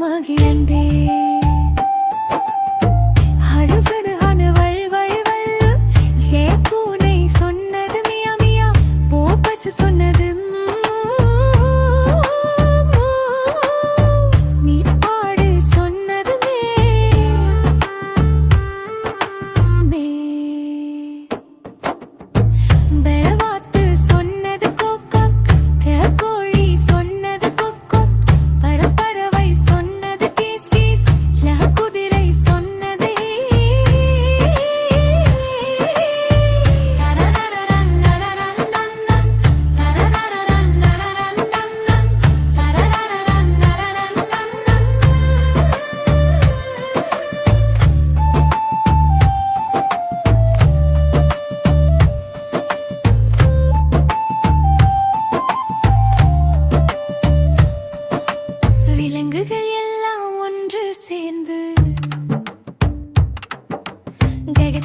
மகிழ்ந்தே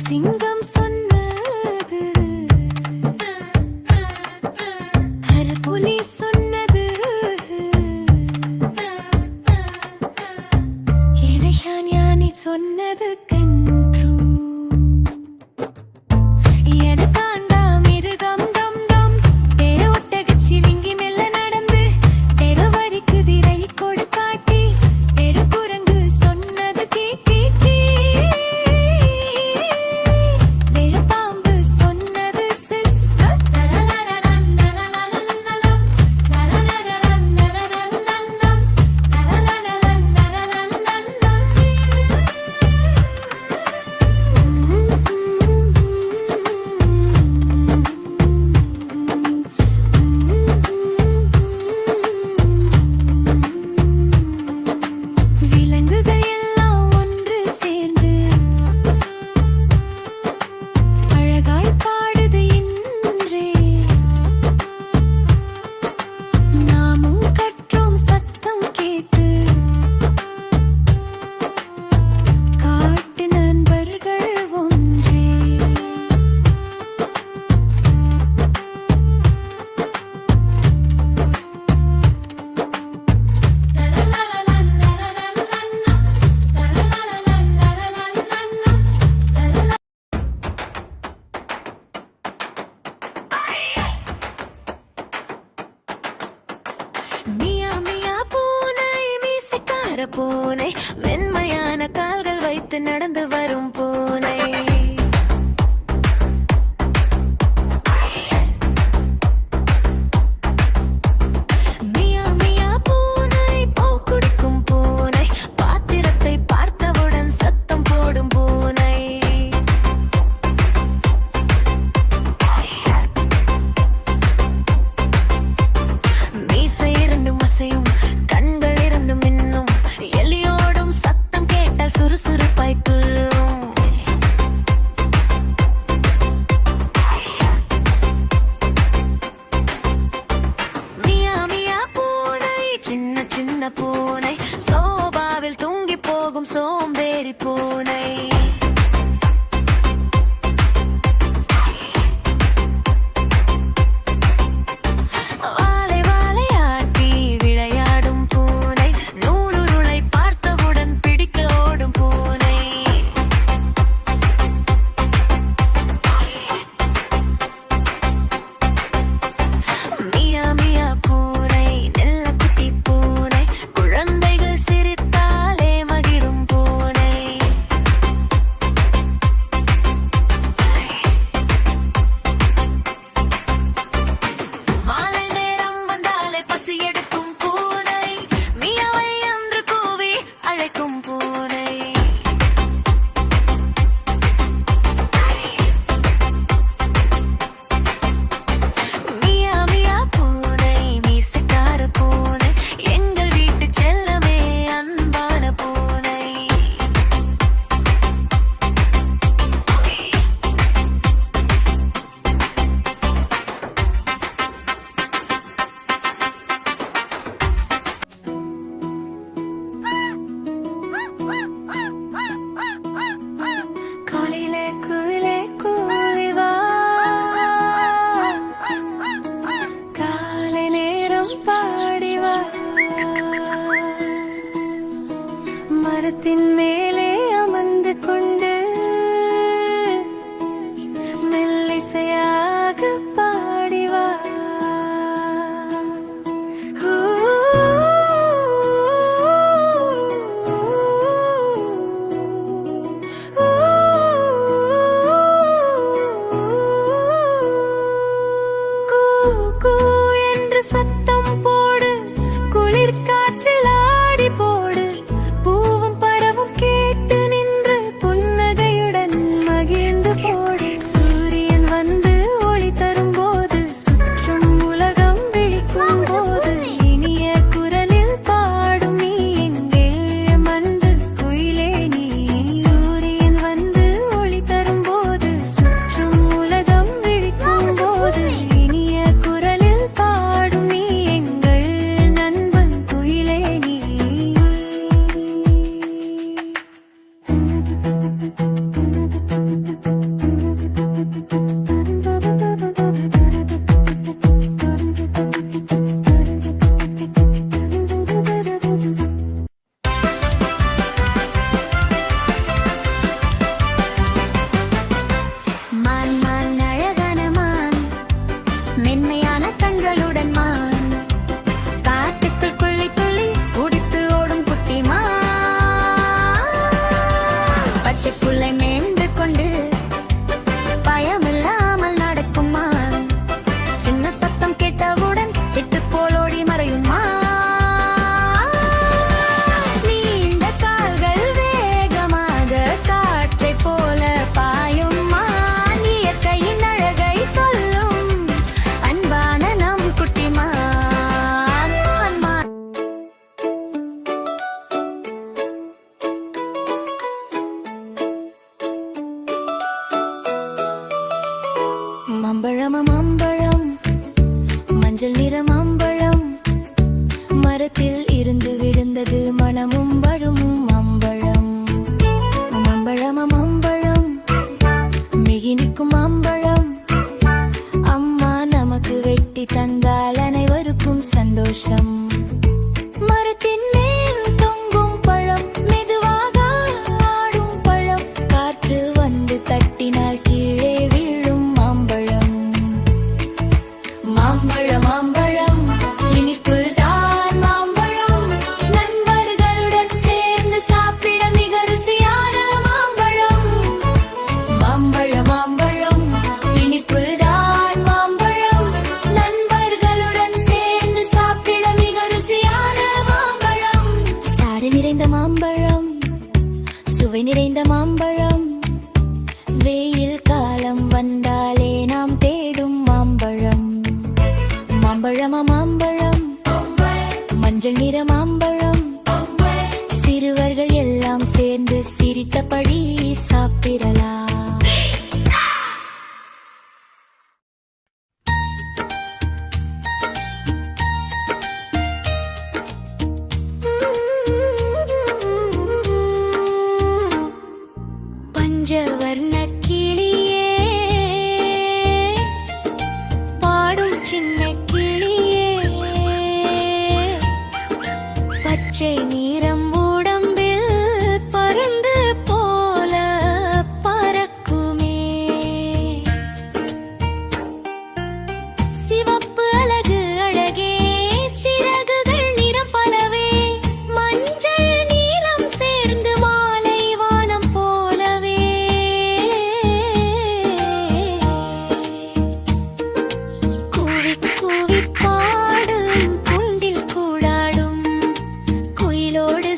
சிங்கம் சொன்னது புலி சொன்னது இளையான் யானை சொன்னது கன்று எதுக்காண்டா மிருகம் டம் டம் தெரு ஒட்டகச்சி விங்கி மெல்ல நடந்து தெருவரி குதிரை கொடு காட்டி தெரு குரங்கு சொன்னது கே கே கே பூனை மென்மையான கால்கள் வைத்து நடந்து வரும் பூனை மியா மியா பூனை பூ குடிக்கும் பூனை பாத்திரத்தை பார்த்தவுடன் சத்தம் போடும் பூனை மீசை இரண்டும் அசையும் கண்கள் இரண்டும் இன்னும் எலியோடும் சத்தம் கேட்டால் சுறுசுறுப்பாய் துள்ளும் மியா மியா பூனை சின்ன சின்ன பூனை சோபாவில் தூங்கி போகும் சோம்பேறி பூனை மரத்தின் மேலே அமர்ந்து கொண்டு மெல்லிசையாக பாடிவா. என்று சத்தம் போடு, குளிர் காற்றில் ஆடி போடு, பூவும் பரவும் கேட்டு நின்று புன்னகையுடன் மகிழ்ந்து போடு. சூரியன் வந்து ஒளி தரும் போது, சுற்றும் உலகம் விழிக்கும் போது, இனிய குரலில் பாடும் நீ எங்கே மந்து குயிலே நீ. சூரியன் வந்து ஒளி தரும் போது, சுற்றும் உலகம் விழிக்கும் போது, இனிய குரலில் பாடும் நீ எங்கள் நண்பன் குயிலே நீ. மான் மான் அழகான மான், மென்மையான கண்களுடன் மான், காட்டுக்குள் துள்ளி துள்ளி குடித்து ஓடும் குட்டி மான், பச்சைக்குள்ளே மேய்ந்து கொண்டு பயமில்லாமல் நடக்கும் மான், சின்ன சத்தம் கேட்டவுடன் சிட்டு போல் ஓடி மறையும் மான், நீண்ட கால்கள் வேகமாக காற்றைப் போல பாயும் மான், இயற்கையின் அழகை சொல்லும் அன்பான நம் குட்டி மான். மான் மான் மாம்பழம் மாம்பழம், மஞ்சள் நிற மாம்பழம், மரத்தில் இருந்து விழுந்தது மனமும் வழுமும் மாம்பழம். மாம்பழம் மாம்பழம், மிகினிக்கும் மாம்பழம், அம்மா நமக்கு வெட்டி தந்தால் அனைவருக்கும் சந்தோஷம். மரத்தின் மேல் தொங்கும் பழம், மெதுவாக ஆடும் பழம், காற்று வந்து தட்டினால் கீழே வீழும் மாம்பழம். மாம்பழம் மாம்பழம், இனிப்பு தான் மாம்பழம், நண்பர்களுடன் சேர்ந்து சாப்பிட மிக ருசியான மாம்பழம். மாம்பழம் மாம்பழம், இனிப்பு தான் மாம்பழம், நண்பர்களுடன் சேர்ந்து சாப்பிட மிக ருசியான மாம்பழம். சாறு நிறைந்த மாம்பழம், சுவை நிறைந்த மாம்பழம், வெயில் காலம் வந்தாலே நாம் தேடும் மாம்பழம். மாம்பழம் மாம்பழம், மஞ்சள் நிற மாம்பழம், சிறுவர்கள் எல்லாம் சேர்ந்து சிரித்தபடி சாப்பிடலாம். பஞ்சவர்ண கிளியே, பாடும் சின்ன கிளியே, பச்சை நிறம் உடம்பில் பருந்து போல பறக்குமே, சிவப்பு அழகு அழகே, சிறகுகள் நிறம் பலவே, மஞ்சள் நீலம் சேர்ந்து மாலை வானம் போலவே. கூவி கூவி பாடும் குண்டில் கூடாடும் குயிலோடு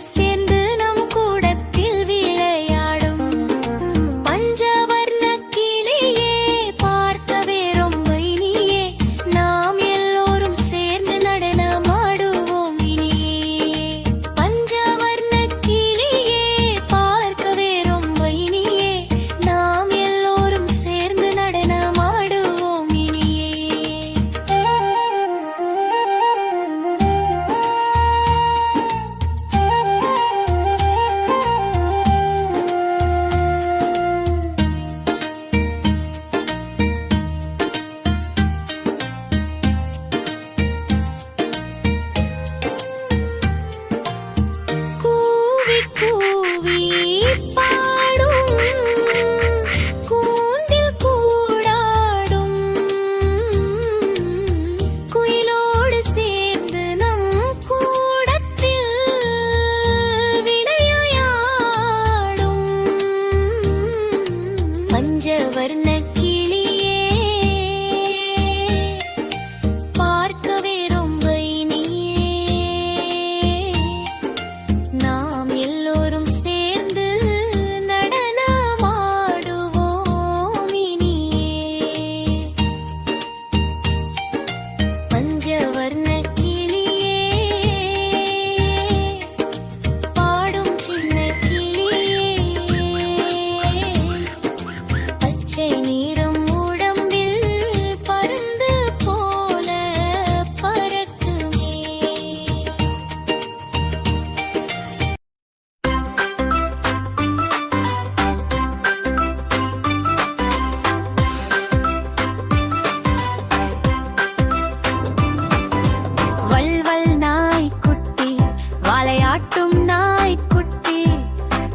விளையாடும் நாய்க்குட்டி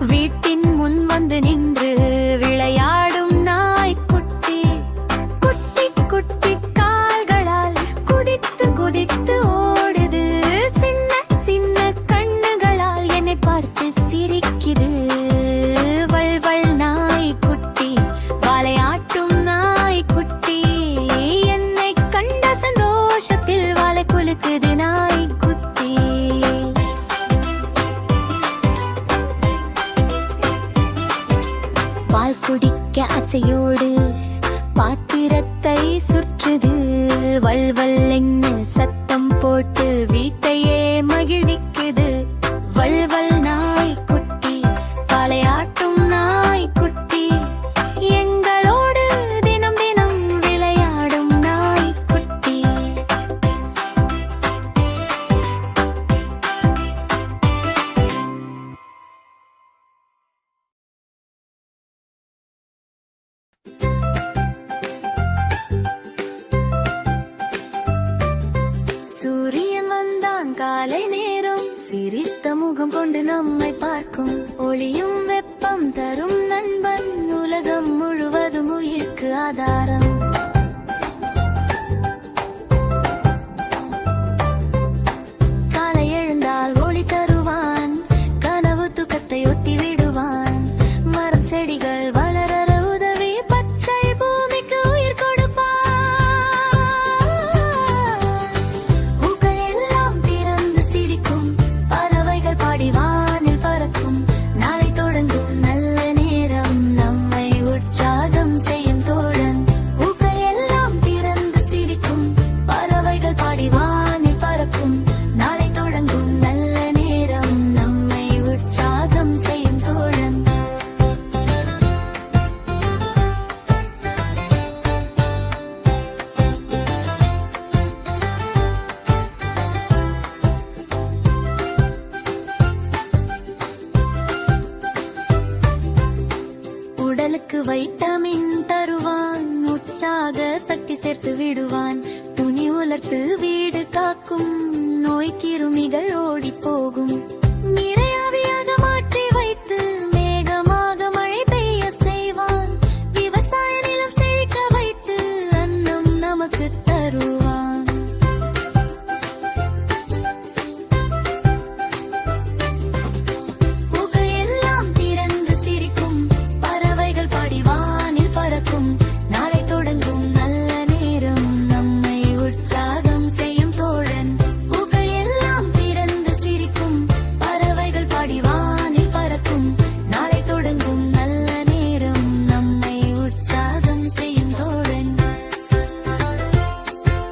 வீட்டின் முன் வந்து நின்று விளையாடும் நாய்க்குட்டி குட்டி குட்டி கால்களால் குதித்து குதித்து ஓடுது சின்ன சின்ன கண்ணுகளால் என்னை பார்த்து சிரிக்குது வல்வல் நாய்க்குட்டி வாலையாட்டும் நாய்க்குட்டி என்னை கண்ட சந்தோஷத்தில் வாலை குலுக்குது நாய்க்குட்டி பால் குடிக்க ஆசையோடு பாத்திரத்தை சுற்றுது வல்வல் என்ன சத்தம் போட்டு வீட்டையே மகிழ்விக்குது வல்வல் நாய்க்குட்டி வாலையாட்டும் நாய்க்குட்டி எங்களோடு தினம் தினம் விளையாடும் நாய்க்குட்டி சூரியன் வந்தான் காலை நேரம் சிரித்த முகம் கொண்டு நம்மை பார்க்கும் ஒளியும் வெப்பம் தரும் நண்பன் உலகம் முழுவதும் உயிர்க்கு ஆதாரம் காலை எழுந்தால் ஒளி தருவான் கனவு துக்கத்தை ஒட்டி விடுவான் மரம் செடிகள் வளர உதவி பச்சை பூமிக்கு உயிர் கொடுப்பான் பூக்கள் எல்லாம் திறந்து சிரிக்கும் பறவைகள் பாடி வானில் பறக்கும் நாளை தொடங்கும் நல்ல நேரம் நம்மை உற்சாகம் செய்யும் தோழன் பூக்கள் எல்லாம் திறந்து சிரிக்கும் பறவைகள் பாடி வானில் பறக்கும் நாளை தொடங்கும் நல்ல நேரம் நம்மை உற்சாகம் செய்யும் தோழன் உடலுக்கு வைட்டமின் தருவான் உற்சாக சக்தி சேர்த்து விடுவான் துணி உலர்த்து வீடு காக்கும் நோய் கிருமிகள் ஓடி போகும்